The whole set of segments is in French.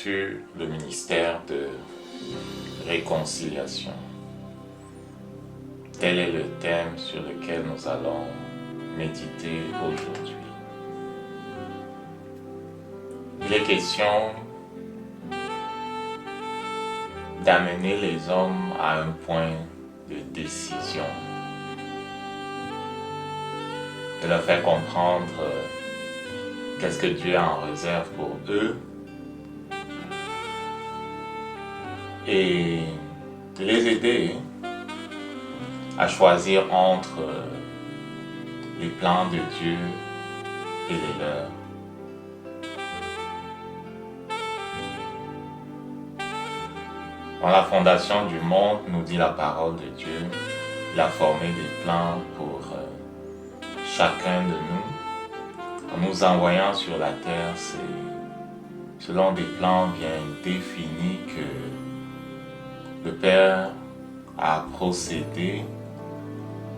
sur le ministère de réconciliation. Tel est le thème sur lequel nous allons méditer aujourd'hui. Il est question d'amener les hommes à un point de décision, de leur faire comprendre qu'est-ce que Dieu a en réserve pour eux et de les aider à choisir entre les plans de Dieu et les leurs. Dans la fondation du monde, nous dit la parole de Dieu, il a formé des plans pour chacun de nous. En nous envoyant sur la terre, c'est selon des plans bien définis que le Père a procédé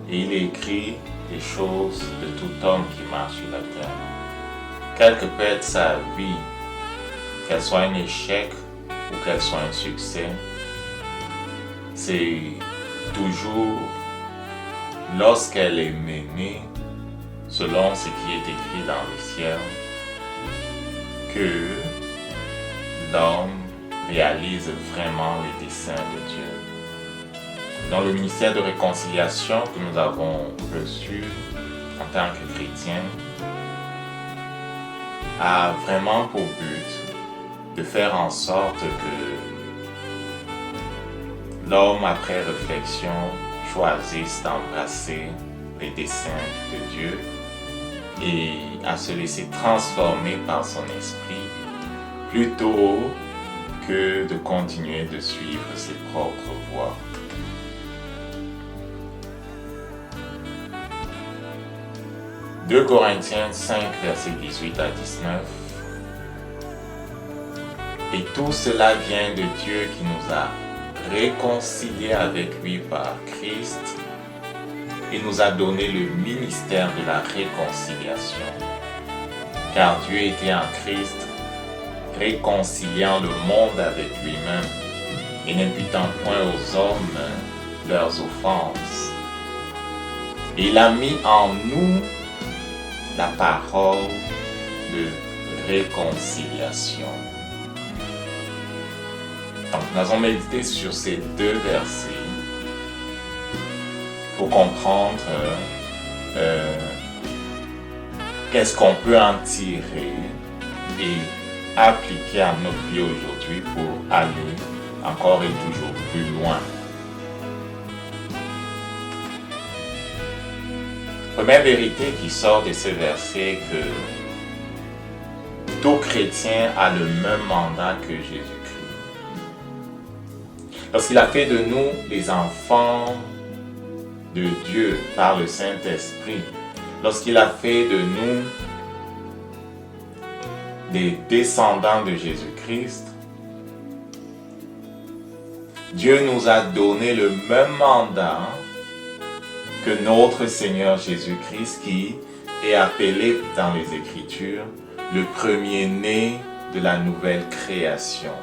et il écrit les choses de tout homme qui marche sur la terre. Quelle que peut être sa vie, qu'elle soit un échec ou qu'elle soit un succès, c'est toujours lorsqu'elle est menée selon ce qui est écrit dans le ciel que l'homme réalise vraiment les desseins de Dieu. Dans le ministère de réconciliation que nous avons reçu en tant que chrétiens, a vraiment pour but de faire en sorte que l'homme, après réflexion, choisisse d'embrasser les desseins de Dieu et à se laisser transformer par son esprit plutôt que de continuer de suivre ses propres voies. « 2 Corinthiens 5, versets 18 à 19. Et tout cela vient de Dieu qui nous a réconciliés avec lui par Christ et nous a donné le ministère de la réconciliation. Car Dieu était en Christ, réconciliant le monde avec lui-même et n'imputant point aux hommes leurs offenses. Et il a mis en nous la parole de réconciliation. » Donc, nous allons méditer sur ces deux versets pour comprendre qu'est-ce qu'on peut en tirer et appliquer à notre vie aujourd'hui pour aller encore et toujours plus loin. Première vérité qui sort de ce verset est que tout chrétien a le même mandat que Jésus-Christ. Lorsqu'il a fait de nous les enfants de Dieu par le Saint-Esprit, lorsqu'il a fait de nous des descendants de Jésus-Christ, Dieu nous a donné le même mandat que notre Seigneur Jésus-Christ qui est appelé dans les Écritures le premier-né de la nouvelle création.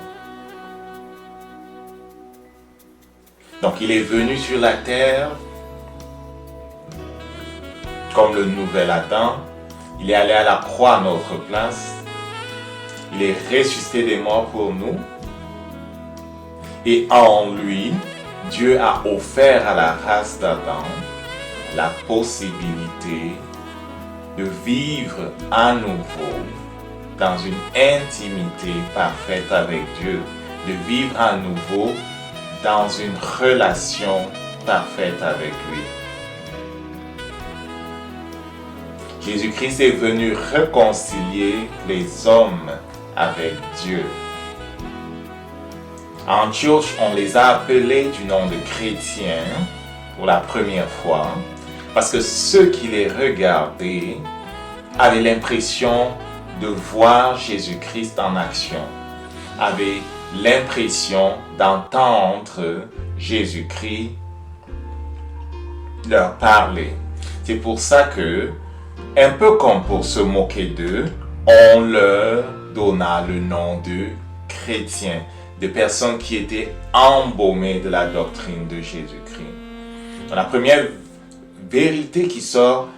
Donc il est venu sur la terre comme le nouvel Adam, il est allé à la croix à notre place, il est ressuscité des morts pour nous et en lui, Dieu a offert à la race d'Adam la possibilité de vivre à nouveau dans une intimité parfaite avec Dieu, de vivre à nouveau dans une relation parfaite avec lui. Jésus-Christ est venu réconcilier les hommes avec Dieu. À Antioche, on les a appelés du nom de chrétiens pour la première fois parce que ceux qui les regardaient avaient l'impression de voir Jésus-Christ en action, avaient l'impression d'entendre Jésus-Christ leur parler. C'est pour ça que, un peu comme pour se moquer d'eux, on leur donna le nom de chrétiens, des personnes qui étaient embaumées de la doctrine de Jésus-Christ. La première vérité qui sort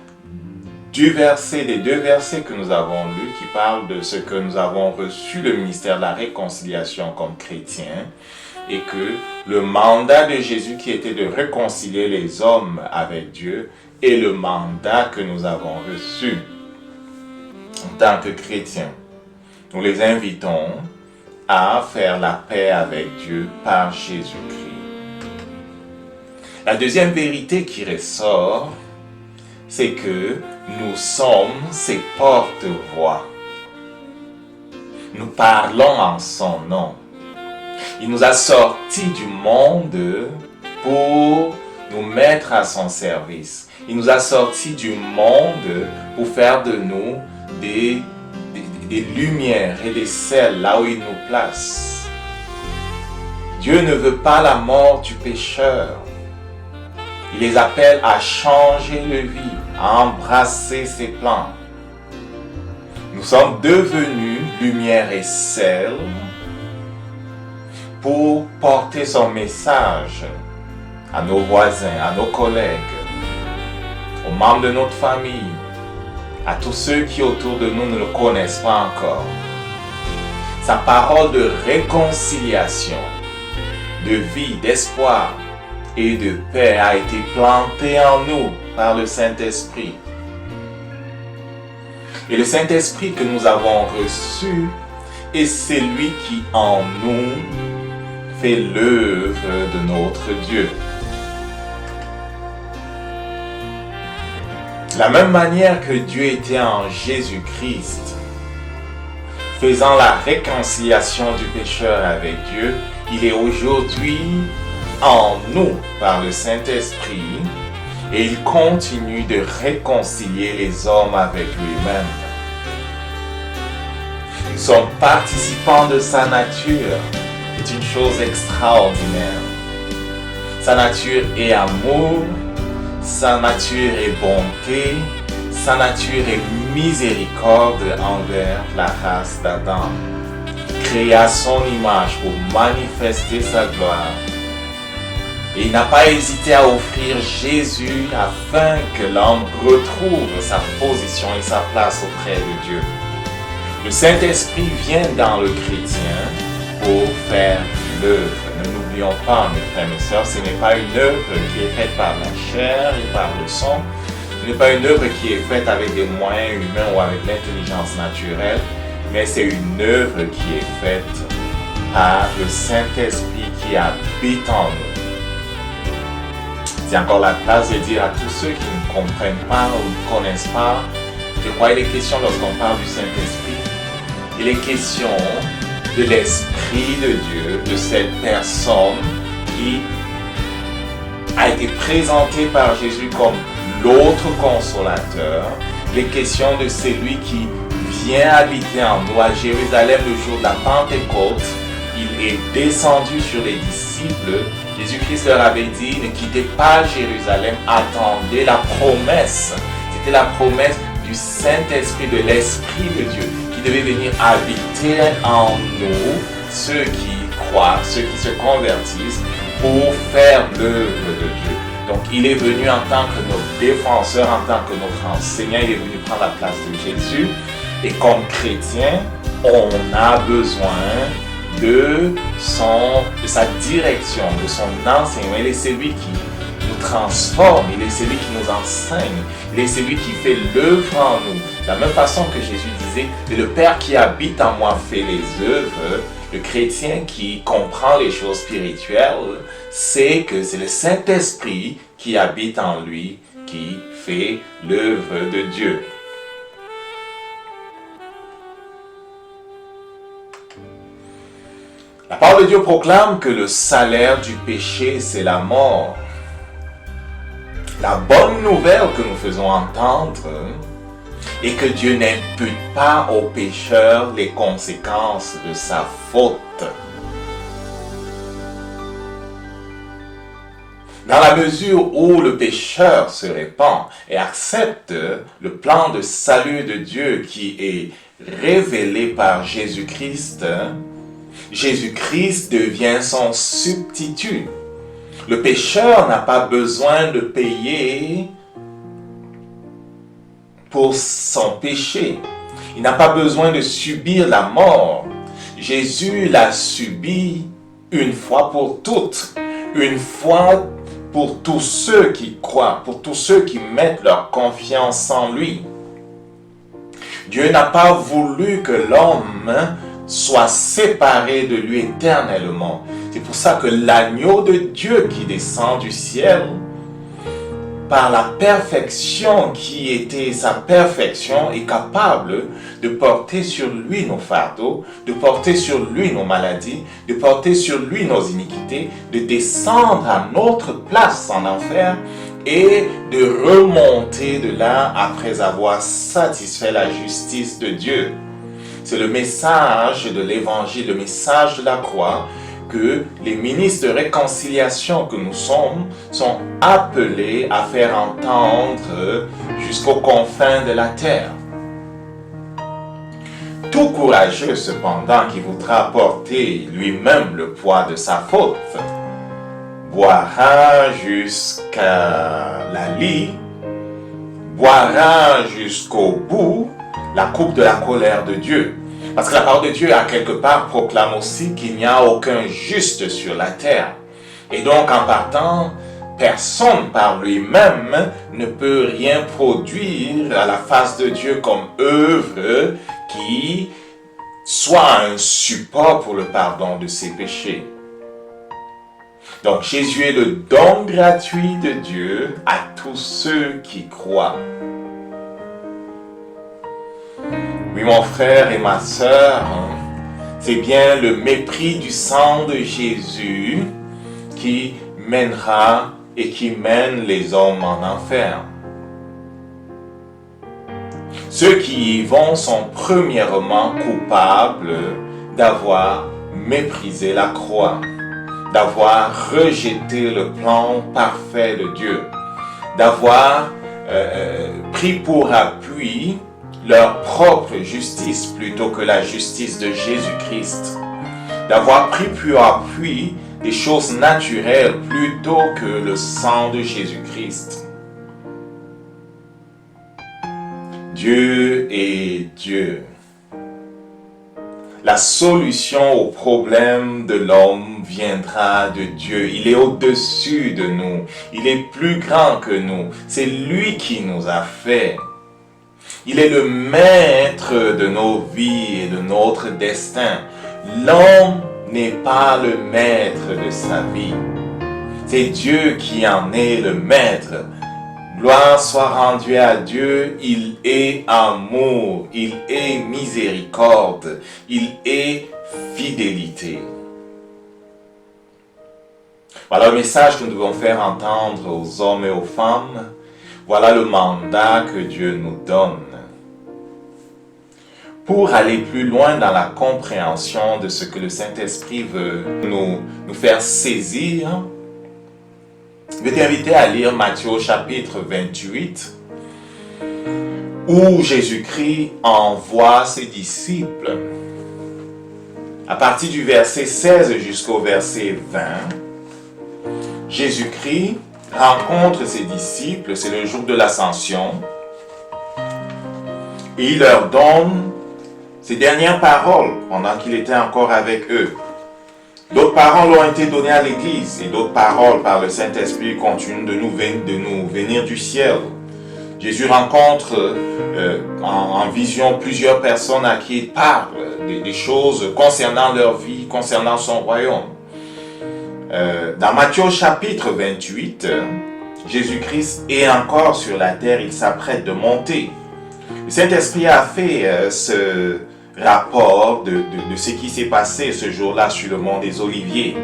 des deux versets que nous avons lus, qui parlent de ce que nous avons reçu le ministère de la réconciliation comme chrétiens, et que le mandat de Jésus qui était de réconcilier les hommes avec Dieu est le mandat que nous avons reçu en tant que chrétiens. Nous les invitons à faire la paix avec Dieu par Jésus-Christ. La deuxième vérité qui ressort, c'est que nous sommes ses porte-voix. Nous parlons en son nom. Il nous a sortis du monde pour nous mettre à son service. Il nous a sortis du monde pour faire de nous des lumières et des sels là où il nous place. Dieu ne veut pas la mort du pécheur. Il les appelle à changer de vie, à embrasser ses plans. Nous sommes devenus lumière et sel pour porter son message à nos voisins, à nos collègues, aux membres de notre famille, à tous ceux qui autour de nous ne le connaissent pas encore. Sa parole de réconciliation, de vie, d'espoir et de paix a été plantée en nous par le Saint-Esprit. Et le Saint-Esprit que nous avons reçu est celui qui en nous fait l'œuvre de notre Dieu. De la même manière que Dieu était en Jésus-Christ, faisant la réconciliation du pécheur avec Dieu, il est aujourd'hui en nous par le Saint-Esprit et il continue de réconcilier les hommes avec lui-même. Nous sommes participants de sa nature. C'est une chose extraordinaire. Sa nature est amour, sa nature est bonté, sa nature est miséricorde envers la race d'Adam, créé à son image pour manifester sa gloire. Et il n'a pas hésité à offrir Jésus afin que l'homme retrouve sa position et sa place auprès de Dieu. Le Saint-Esprit vient dans le chrétien pour faire l'œuvre. Ne n'oublions pas, mes frères et mes sœurs, ce n'est pas une œuvre qui est faite par la chair et par le sang. Ce n'est pas une œuvre qui est faite avec des moyens humains ou avec l'intelligence naturelle, mais c'est une œuvre qui est faite par le Saint-Esprit qui habite en nous. C'est encore la place de dire à tous ceux qui ne comprennent pas ou ne connaissent pas de quoi il est question lorsqu'on parle du Saint-Esprit. Il est question de l'Esprit de Dieu, de cette personne qui a été présentée par Jésus comme l'autre consolateur. Il est question de celui qui vient habiter en nous à Jérusalem le jour de la Pentecôte. Il est descendu sur les disciples. Jésus-Christ leur avait dit, ne quittez pas Jérusalem, attendez la promesse. C'était la promesse du Saint-Esprit, de l'Esprit de Dieu, qui devait venir habiter en nous, ceux qui croient, ceux qui se convertissent, pour faire l'œuvre de Dieu. Donc il est venu en tant que notre défenseur, en tant que notre enseignant, il est venu prendre la place de Jésus. Et comme chrétien, on a besoin de sa direction, de son enseignement. Il est celui qui nous transforme, il est celui qui nous enseigne, il est celui qui fait l'œuvre en nous. De la même façon que Jésus disait, le Père qui habite en moi fait les œuvres. Le chrétien qui comprend les choses spirituelles sait que c'est le Saint-Esprit qui habite en lui qui fait l'œuvre de Dieu. La parole de Dieu proclame que le salaire du péché, c'est la mort. La bonne nouvelle que nous faisons entendre est que Dieu n'impute pas aux pécheurs les conséquences de sa faute. Dans la mesure où le pécheur se répand et accepte le plan de salut de Dieu qui est révélé par Jésus-Christ, Jésus-Christ devient son substitut. Le pécheur n'a pas besoin de payer pour son péché. Il n'a pas besoin de subir la mort. Jésus l'a subi une fois pour toutes, une fois pour tous ceux qui croient, pour tous ceux qui mettent leur confiance en lui. Dieu n'a pas voulu que l'homme soit séparé de lui éternellement. C'est pour ça que l'agneau de Dieu qui descend du ciel, par la perfection qui était sa perfection, est capable de porter sur lui nos fardeaux, de porter sur lui nos maladies, de porter sur lui nos iniquités, de descendre à notre place en enfer et de remonter de là après avoir satisfait la justice de Dieu. C'est le message de l'évangile, le message de la croix, que les ministres de réconciliation que nous sommes sont appelés à faire entendre jusqu'aux confins de la terre. Tout courageux cependant qui voudra porter lui-même le poids de sa faute boira jusqu'à la lie, boira jusqu'au bout la coupe de la colère de Dieu. Parce que la parole de Dieu, à quelque part, proclame aussi qu'il n'y a aucun juste sur la terre. Et donc, en partant, personne par lui-même ne peut rien produire à la face de Dieu comme œuvre qui soit un support pour le pardon de ses péchés. Donc, Jésus est le don gratuit de Dieu à tous ceux qui croient. Oui, mon frère et ma sœur, c'est bien le mépris du sang de Jésus qui mènera et qui mène les hommes en enfer. Ceux qui y vont sont premièrement coupables d'avoir méprisé la croix, d'avoir rejeté le plan parfait de Dieu, d'avoir pris pour appui leur propre justice plutôt que la justice de Jésus-Christ, d'avoir pris pour appui des choses naturelles plutôt que le sang de Jésus-Christ. Dieu est Dieu. La solution au problème de l'homme viendra de Dieu. Il est au-dessus de nous. Il est plus grand que nous. C'est lui qui nous a fait. Il est le maître de nos vies et de notre destin. L'homme n'est pas le maître de sa vie. C'est Dieu qui en est le maître. Gloire soit rendue à Dieu, il est amour, il est miséricorde, il est fidélité. Voilà le message que nous devons faire entendre aux hommes et aux femmes. Voilà le mandat que Dieu nous donne. Pour aller plus loin dans la compréhension de ce que le Saint-Esprit veut nous faire saisir, je vais t'inviter à lire Matthieu chapitre 28, où Jésus-Christ envoie ses disciples. À partir du verset 16 jusqu'au verset 20, Jésus-Christ rencontre ses disciples, c'est le jour de l'Ascension, et il leur donne ses dernières paroles pendant qu'il était encore avec eux. D'autres paroles ont été données à l'Église et d'autres paroles par le Saint-Esprit continuent de nous venir du ciel. Jésus rencontre en vision plusieurs personnes à qui il parle des choses concernant leur vie, concernant son royaume. Dans Matthieu chapitre 28, Jésus-Christ est encore sur la terre, il s'apprête de monter. Le Saint-Esprit a fait ce rapport de ce qui s'est passé ce jour-là sur le mont des Oliviers.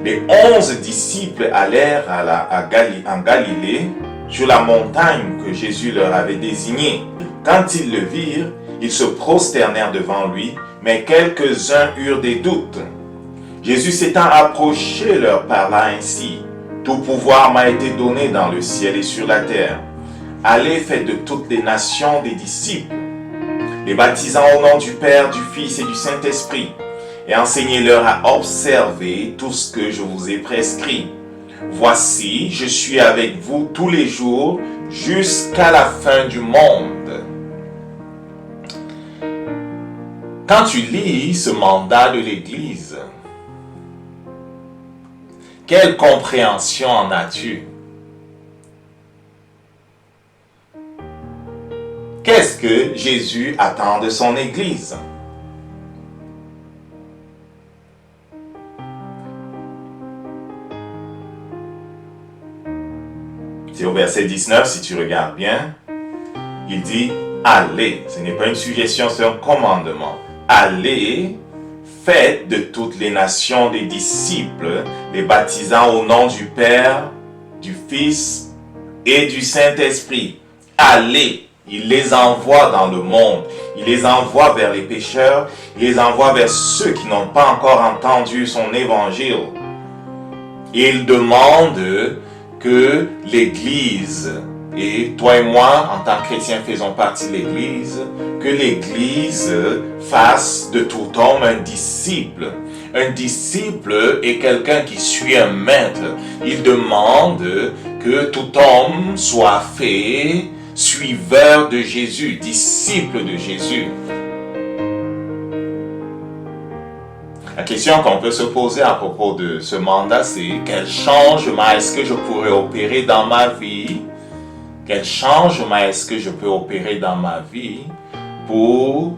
Les 11 disciples allèrent en Galilée, sur la montagne que Jésus leur avait désignée. Quand ils le virent, ils se prosternèrent devant lui, mais quelques-uns eurent des doutes. Jésus s'étant approché leur parla ainsi: « Tout pouvoir m'a été donné dans le ciel et sur la terre. Allez, faites de toutes les nations des disciples, les baptisant au nom du Père, du Fils et du Saint-Esprit, et enseignez-leur à observer tout ce que je vous ai prescrit. Voici, je suis avec vous tous les jours jusqu'à la fin du monde. Quand tu lis ce mandat de l'Église, quelle compréhension en as-tu? Qu'est-ce que Jésus attend de son Église? C'est au verset 19, si tu regardes bien, il dit « Allez ». Ce n'est pas une suggestion, c'est un commandement. « Allez, faites de toutes les nations des disciples, les baptisant au nom du Père, du Fils et du Saint-Esprit. » Allez. Il les envoie dans le monde, il les envoie vers les pécheurs, il les envoie vers ceux qui n'ont pas encore entendu son évangile. Et il demande que l'Église, et toi et moi, en tant que chrétiens, faisons partie de l'Église, que l'Église fasse de tout homme un disciple. Un disciple est quelqu'un qui suit un maître. Il demande que tout homme soit fait suiveur de Jésus, disciple de Jésus. La question qu'on peut se poser à propos de ce mandat, c'est quel changement est-ce que je pourrais opérer dans ma vie? Quel changement est-ce que je peux opérer dans ma vie pour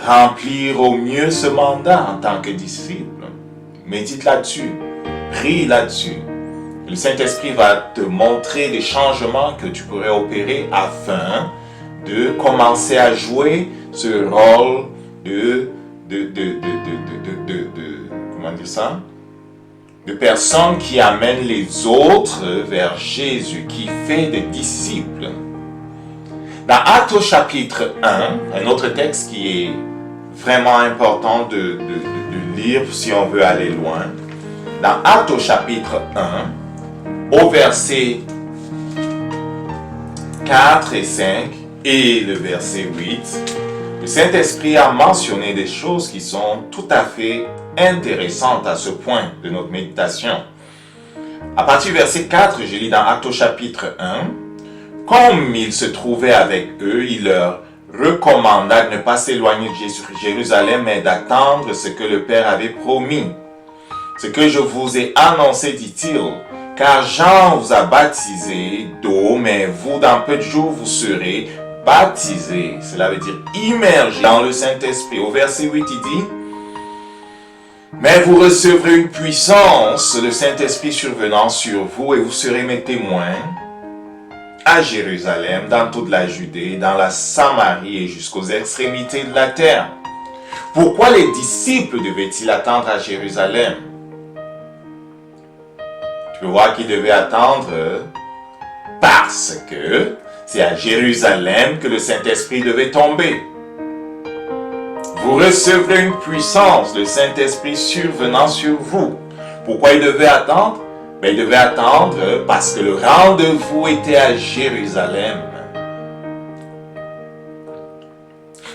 remplir au mieux ce mandat en tant que disciple? Médite là-dessus, prie là-dessus. Le Saint-Esprit va te montrer les changements que tu pourrais opérer afin de commencer à jouer ce rôle comment dire ça? De personnes qui amènent les autres vers Jésus, qui fait des disciples. Dans Actes au chapitre 1, un autre texte qui est vraiment important de lire si on veut aller loin. Dans Actes au chapitre 1, au verset 4 et 5 et le verset 8, le Saint-Esprit a mentionné des choses qui sont tout à fait intéressantes à ce point de notre méditation. À partir du verset 4, je lis dans Actes au chapitre 1, « Comme il se trouvait avec eux, il leur recommanda de ne pas s'éloigner de Jérusalem, mais d'attendre ce que le Père avait promis. Ce que je vous ai annoncé, dit-il, car Jean vous a baptisé d'eau, mais vous, dans peu de jours, vous serez baptisés. » Cela veut dire immergés dans le Saint-Esprit. Au verset 8, il dit, « Mais vous recevrez une puissance, le Saint-Esprit survenant sur vous, et vous serez mes témoins à Jérusalem, dans toute la Judée, dans la Samarie et jusqu'aux extrémités de la terre. » Pourquoi les disciples devaient-ils attendre à Jérusalem? Tu peux voir qu'ils devaient attendre parce que c'est à Jérusalem que le Saint-Esprit devait tomber. Vous recevrez une puissance, le Saint-Esprit survenant sur vous. Pourquoi ils devaient attendre? Ils devaient attendre parce que le rendez-vous était à Jérusalem.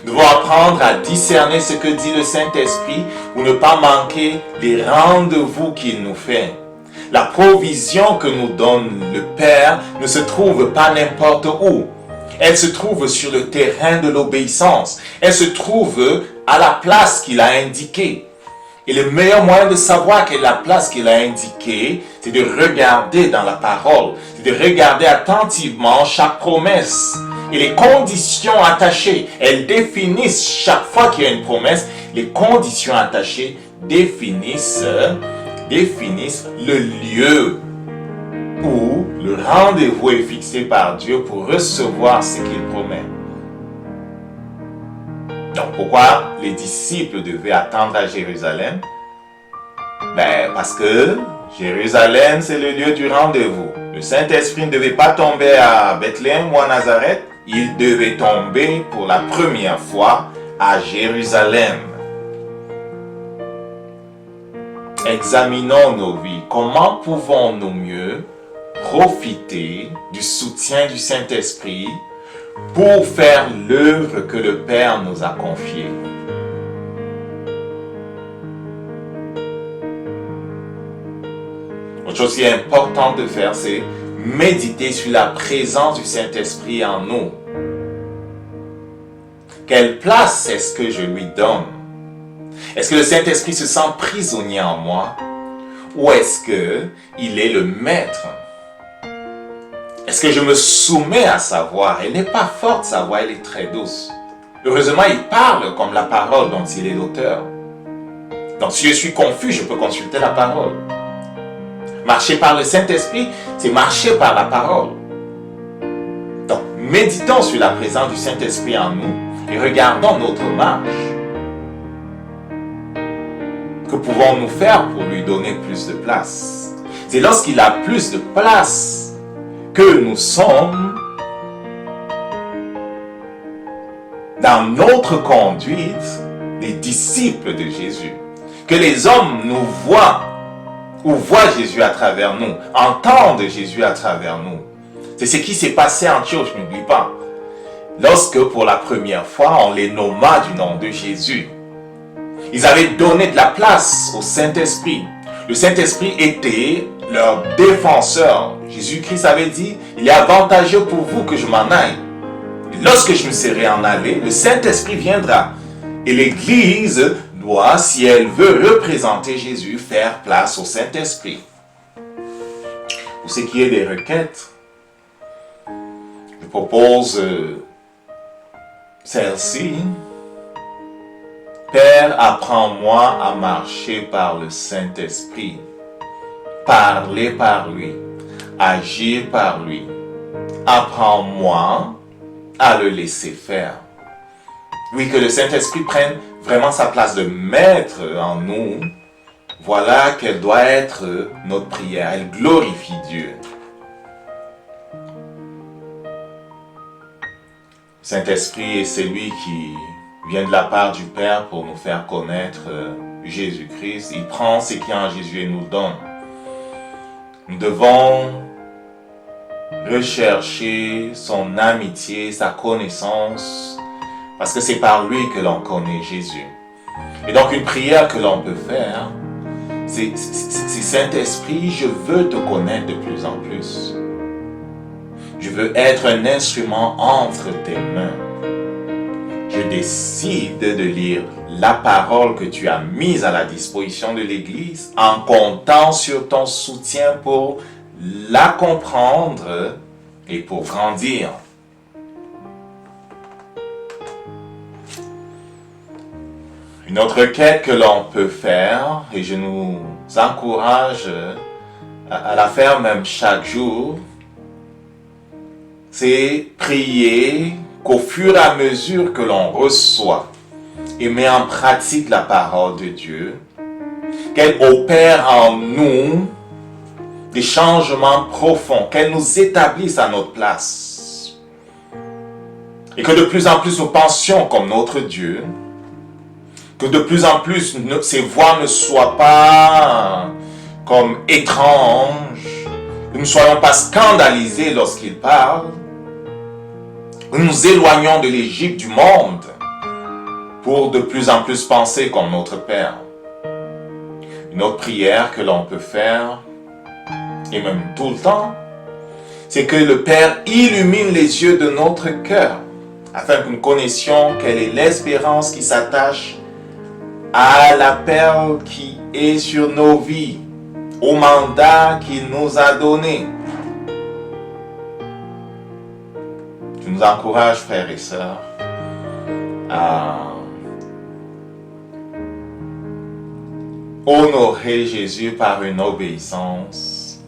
Nous devons apprendre à discerner ce que dit le Saint-Esprit pour ne pas manquer les rendez-vous qu'il nous fait. La provision que nous donne le Père ne se trouve pas n'importe où. Elle se trouve sur le terrain de l'obéissance. Elle se trouve à la place qu'il a indiquée. Et le meilleur moyen de savoir quelle est la place qu'il a indiquée, c'est de regarder dans la parole. C'est de regarder attentivement chaque promesse. Et les conditions attachées, elles définissent, chaque fois qu'il y a une promesse, les conditions attachées définissent le lieu où le rendez-vous est fixé par Dieu pour recevoir ce qu'il promet. Donc pourquoi les disciples devaient attendre à Jérusalem? Parce que Jérusalem, c'est le lieu du rendez-vous. Le Saint-Esprit ne devait pas tomber à Bethléem ou à Nazareth. Il devait tomber pour la première fois à Jérusalem. Examinons nos vies. Comment pouvons-nous mieux profiter du soutien du Saint-Esprit pour faire l'œuvre que le Père nous a confiée? Autre chose qui est importante de faire, c'est méditer sur la présence du Saint-Esprit en nous. Quelle place est-ce que je lui donne? Est-ce que le Saint-Esprit se sent prisonnier en moi? Ou est-ce qu'il est le maître? Est-ce que je me soumets à sa voix? Elle n'est pas forte, sa voix, elle est très douce. Heureusement, il parle comme la parole dont il est l'auteur. Donc, si je suis confus, je peux consulter la parole. Marcher par le Saint-Esprit, c'est marcher par la parole. Donc, méditons sur la présence du Saint-Esprit en nous et regardons notre marche. Que pouvons-nous faire pour lui donner plus de place? C'est lorsqu'il a plus de place que nous sommes dans notre conduite les disciples de Jésus. Que les hommes nous voient ou voient Jésus à travers nous, entendent Jésus à travers nous. C'est ce qui s'est passé en Antioche, n'oublie pas. Lorsque pour la première fois, on les nomma du nom de Jésus. Ils avaient donné de la place au Saint-Esprit. Le Saint-Esprit était leur défenseur. Jésus-Christ avait dit, il est avantageux pour vous que je m'en aille. Et lorsque je me serai en allé, le Saint-Esprit viendra. Et l'Église doit, si elle veut représenter Jésus, faire place au Saint-Esprit. Pour ce qui est des requêtes, je propose celle-ci. Père, apprends-moi à marcher par le Saint-Esprit, parler par lui, agir par lui. Apprends-moi à le laisser faire. Oui, que le Saint-Esprit prenne vraiment sa place de maître en nous. Voilà quelle doit être notre prière. Elle glorifie Dieu. Saint-Esprit est celui qui vient de la part du Père pour nous faire connaître Jésus-Christ. Il prend ce qui est en Jésus et nous le donne. Nous devons rechercher son amitié, sa connaissance, parce que c'est par lui que l'on connaît Jésus. Et donc une prière que l'on peut faire, c'est Saint-Esprit, je veux te connaître de plus en plus. Je veux être un instrument entre tes mains. Je décide de lire la parole que tu as mise à la disposition de l'Église en comptant sur ton soutien pour la comprendre et pour grandir. Une autre quête que l'on peut faire, et je nous encourage à la faire même chaque jour, c'est prier qu'au fur et à mesure que l'on reçoit et met en pratique la parole de Dieu, qu'elle opère en nous des changements profonds, qu'elle nous établisse à notre place. Et que de plus en plus nous pensions comme notre Dieu, que de plus en plus ces voix ne soient pas comme étranges, que nous ne soyons pas scandalisés lorsqu'il parle. Nous nous éloignons de l'Égypte, du monde, pour de plus en plus penser comme notre Père. Une autre prière que l'on peut faire, et même tout le temps, c'est que le Père illumine les yeux de notre cœur, afin que nous connaissions quelle est l'espérance qui s'attache à la perle qui est sur nos vies, au mandat qu'il nous a donné. Je nous encourage, frères et sœurs, à honorer Jésus par une obéissance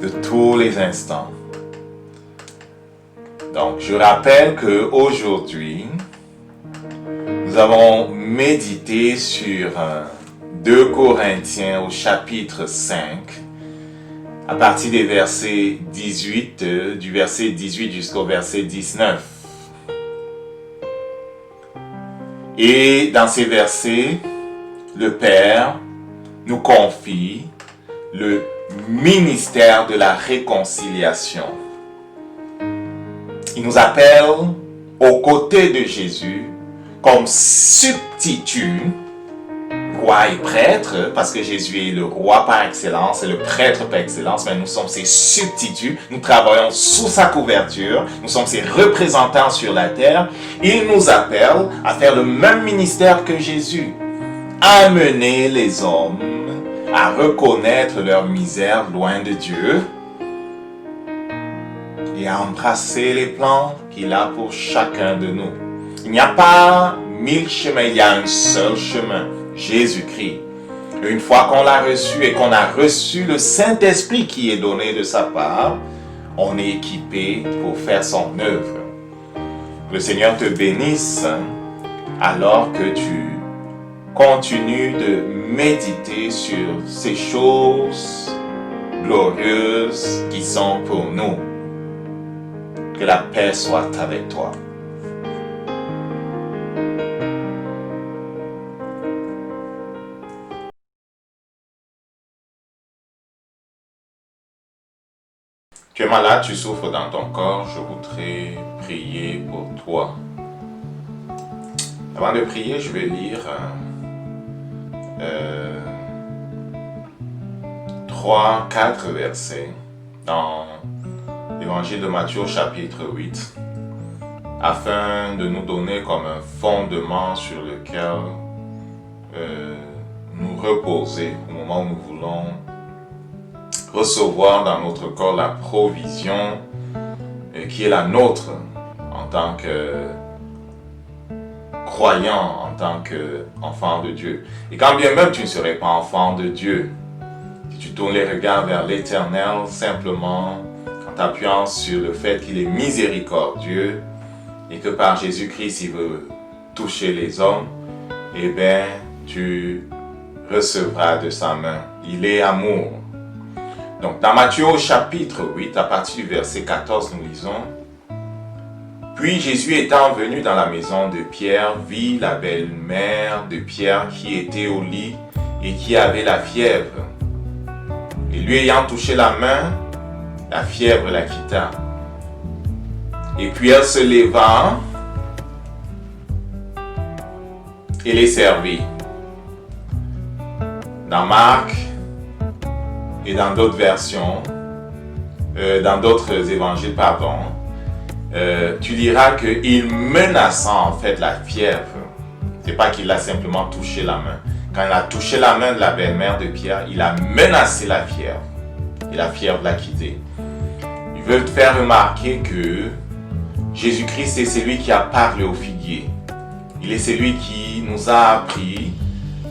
de tous les instants. Donc, je rappelle qu'aujourd'hui, nous avons médité sur 2 Corinthiens au chapitre 5, à partir des versets 18, du verset 18 jusqu'au verset 19. Et dans ces versets, le Père nous confie le ministère de la réconciliation. Il nous appelle aux côtés de Jésus comme substitut roi et prêtre, parce que Jésus est le roi par excellence et le prêtre par excellence, mais nous sommes ses substituts, nous travaillons sous sa couverture, nous sommes ses représentants sur la terre. Il nous appelle à faire le même ministère que Jésus, amener les hommes à reconnaître leur misère loin de Dieu et à embrasser les plans qu'il a pour chacun de nous. Il n'y a pas 1000 chemins, il y a un seul chemin, Jésus-Christ. Et une fois qu'on l'a reçu et qu'on a reçu le Saint-Esprit qui est donné de sa part, on est équipé pour faire son œuvre. Le Seigneur te bénisse alors que tu continues de méditer sur ces choses glorieuses qui sont pour nous. Que la paix soit avec toi. Tu es malade, tu souffres dans ton corps, je voudrais prier pour toi. Avant de prier, je vais lire 3-4 versets dans l'Évangile de Matthieu au chapitre 8, afin de nous donner comme un fondement sur lequel nous reposer au moment où nous voulons recevoir dans notre corps la provision qui est la nôtre en tant que croyant, en tant qu'enfant de Dieu. Et quand bien même tu ne serais pas enfant de Dieu, si tu tournes les regards vers l'Éternel simplement en t'appuyant sur le fait qu'il est miséricordieux et que par Jésus-Christ il veut toucher les hommes, eh bien tu recevras de sa main. Il est amour. Donc, dans Matthieu au chapitre 8, à partir du verset 14, nous lisons: Puis Jésus étant venu dans la maison de Pierre, vit la belle-mère de Pierre qui était au lit et qui avait la fièvre. Et lui ayant touché la main, la fièvre la quitta. Et puis elle se leva et les servit. Dans Marc, et dans d'autres versions, dans d'autres évangiles, tu liras qu'il menaçant en fait la fièvre. C'est pas qu'il a simplement touché la main. Quand il a touché la main de la belle-mère de Pierre, il a menacé la fièvre. Et la fièvre l'a quitté. Il veut te faire remarquer que Jésus-Christ est celui qui a parlé au figuier. Il est celui qui nous a appris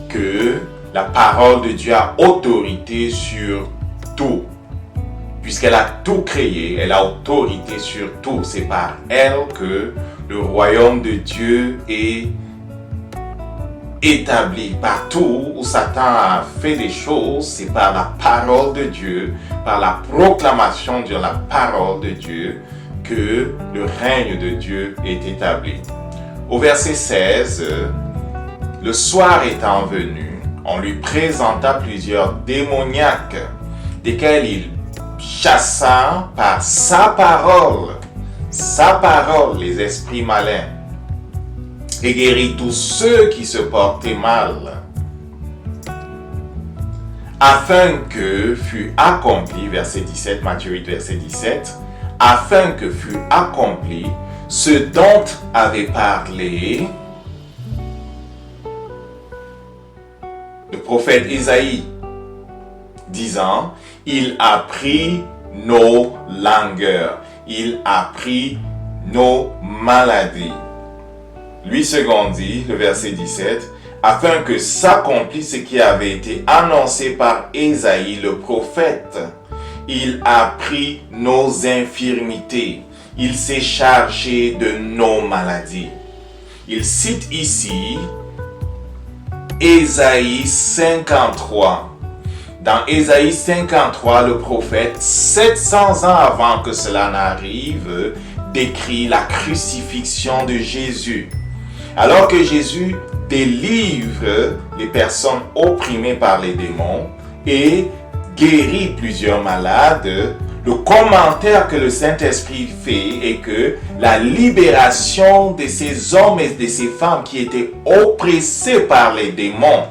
que la parole de Dieu a autorité sur tout. Puisqu'elle a tout créé, elle a autorité sur tout. C'est par elle que le royaume de Dieu est établi. Partout où Satan a fait des choses, c'est par la parole de Dieu, par la proclamation de la parole de Dieu, que le règne de Dieu est établi. Au verset 16, le soir étant venu, on lui présenta plusieurs démoniaques, desquels il chassa par sa parole, les esprits malins, et guérit tous ceux qui se portaient mal, afin que fût accompli, verset 17, Matthieu 8, verset 17, afin que fût accompli ce dont avait parlé le prophète Isaïe, disant: il a pris nos langueurs, il a pris nos maladies. Lui secondit, le verset 17, afin que s'accomplisse ce qui avait été annoncé par Isaïe le prophète. Il a pris nos infirmités, il s'est chargé de nos maladies. Il cite ici Ésaïe 53. Dans Ésaïe 53, le prophète, 700 ans avant que cela n'arrive, décrit la crucifixion de Jésus. Alors que Jésus délivre les personnes opprimées par les démons et guérit plusieurs malades, le commentaire que le Saint-Esprit fait est que la libération de ces hommes et de ces femmes qui étaient oppressés par les démons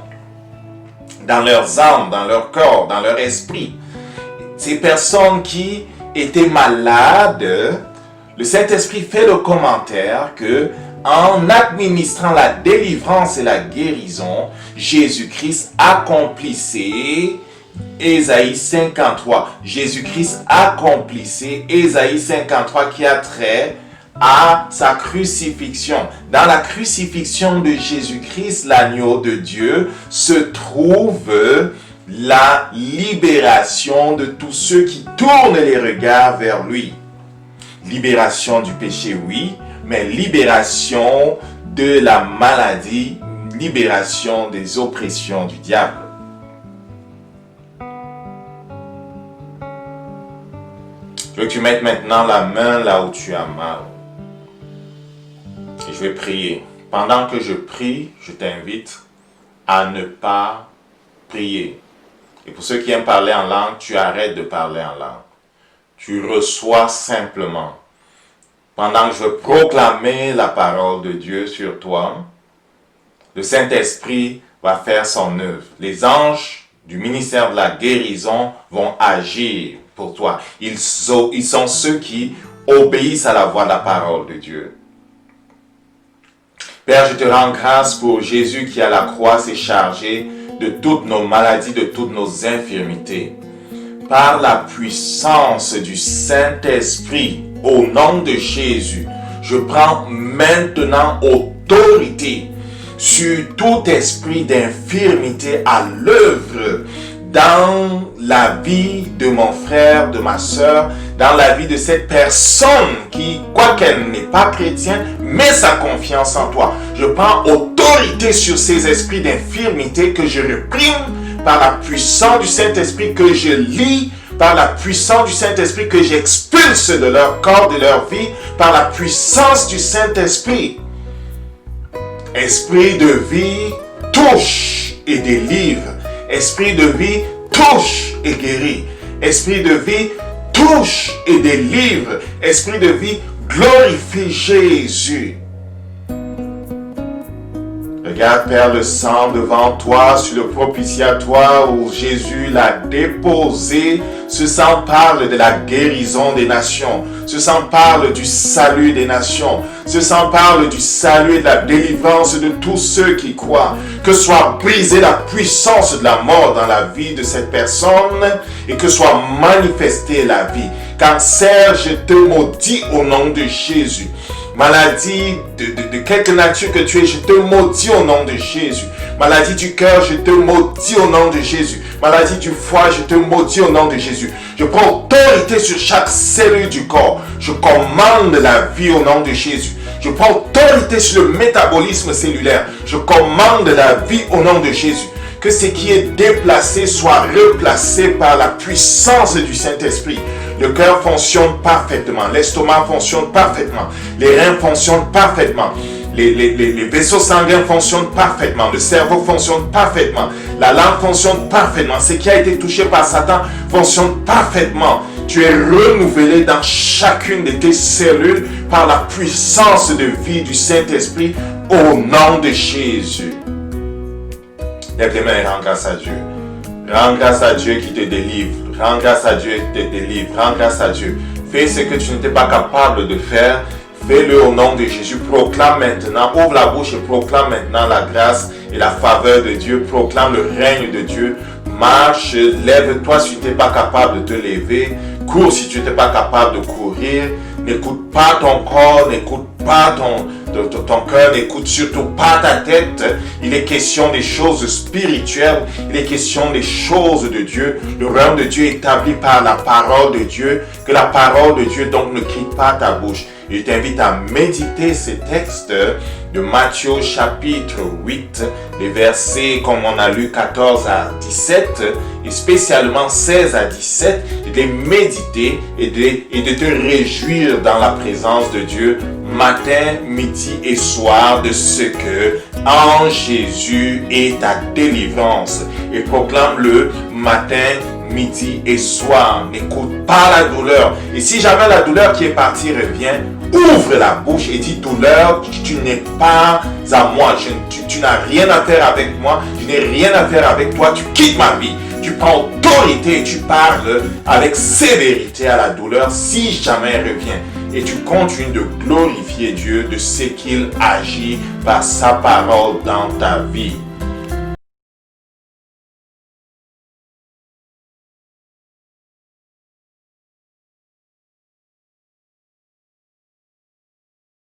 dans leurs âmes, dans leur corps, dans leur esprit. Ces personnes qui étaient malades, le Saint-Esprit fait le commentaire que en administrant la délivrance et la guérison, Jésus-Christ accomplissait Ésaïe 53. Jésus-Christ accomplissait Ésaïe 53 qui a trait à sa crucifixion. Dans la crucifixion de Jésus-Christ, l'agneau de Dieu, se trouve la libération de tous ceux qui tournent les regards vers lui. Libération du péché, oui, mais libération de la maladie, libération des oppressions du diable. Je veux que tu mettes maintenant la main là où tu as mal. Et je vais prier. Pendant que je prie, je t'invite à ne pas prier. Et pour ceux qui aiment parler en langue, tu arrêtes de parler en langue. Tu reçois simplement. Pendant que je veux proclamer la parole de Dieu sur toi, le Saint-Esprit va faire son œuvre. Les anges du ministère de la guérison vont agir pour toi. Ils sont ceux qui obéissent à la voix de la parole de Dieu. Père, je te rends grâce pour Jésus qui à la croix s'est chargé de toutes nos maladies, de toutes nos infirmités. Par la puissance du Saint-Esprit, au nom de Jésus, je prends maintenant autorité sur tout esprit d'infirmité à l'œuvre dans la vie de mon frère, de ma soeur, dans la vie de cette personne qui, quoiqu'elle n'est pas chrétienne, met sa confiance en toi. Je prends autorité sur ces esprits d'infirmité que je réprime par la puissance du Saint-Esprit, que je lis par la puissance du Saint-Esprit, que j'expulse de leur corps, de leur vie, par la puissance du Saint-Esprit. Esprit de vie, touche et délivre. Esprit de vie, touche et guérit. Esprit de vie, touche et délivre. Esprit de vie, glorifie Jésus. Regarde, Père, le sang devant toi sur le propitiatoire où Jésus l'a déposé. Ce sang parle de la guérison des nations. Ce sang parle du salut des nations. Ce sang parle du salut et de la délivrance de tous ceux qui croient. Que soit brisée la puissance de la mort dans la vie de cette personne et que soit manifestée la vie. Cancer, je te maudis au nom de Jésus. Maladie de quelque nature que tu es, je te maudis au nom de Jésus. Maladie du cœur, je te maudis au nom de Jésus. Maladie du foie, je te maudis au nom de Jésus. Je prends autorité sur chaque cellule du corps. Je commande la vie au nom de Jésus. Je prends autorité sur le métabolisme cellulaire. Je commande la vie au nom de Jésus. Que ce qui est déplacé soit replacé par la puissance du Saint-Esprit. Le cœur fonctionne parfaitement, l'estomac fonctionne parfaitement, les reins fonctionnent parfaitement, les vaisseaux sanguins fonctionnent parfaitement, le cerveau fonctionne parfaitement, la langue fonctionne parfaitement, ce qui a été touché par Satan fonctionne parfaitement. Tu es renouvelé dans chacune de tes cellules par la puissance de vie du Saint-Esprit au nom de Jésus. Lève les mains et rends grâce à Dieu. Rends grâce à Dieu qui te délivre. Rends grâce à Dieu qui te délivre. Rends grâce à Dieu. Fais ce que tu n'étais pas capable de faire. Fais-le au nom de Jésus. Proclame maintenant. Ouvre la bouche et proclame maintenant la grâce et la faveur de Dieu. Proclame le règne de Dieu. Marche, lève-toi si tu n'es pas capable de te lever. Cours si tu n'es pas capable de courir. N'écoute pas ton corps, n'écoute pas ton cœur, n'écoute surtout pas ta tête. Il est question des choses spirituelles, il est question des choses de Dieu. Le royaume de Dieu est établi par la parole de Dieu. Que la parole de Dieu donc ne quitte pas ta bouche. Je t'invite à méditer ces textes de Matthieu chapitre 8, les versets comme on a lu 14 à 17 et spécialement 16 à 17, et de les méditer et de te réjouir dans la présence de Dieu matin, midi et soir de ce que en Jésus est ta délivrance. Et proclame-le matin, midi et soir. N'écoute pas la douleur. Et si jamais la douleur qui est partie revient, ouvre la bouche et dis, douleur, tu n'es pas à moi, tu n'as rien à faire avec moi, je n'ai rien à faire avec toi, tu quittes ma vie. Tu prends autorité et tu parles avec sévérité à la douleur si jamais elle revient. Et tu continues de glorifier Dieu de ce qu'il agit par sa parole dans ta vie.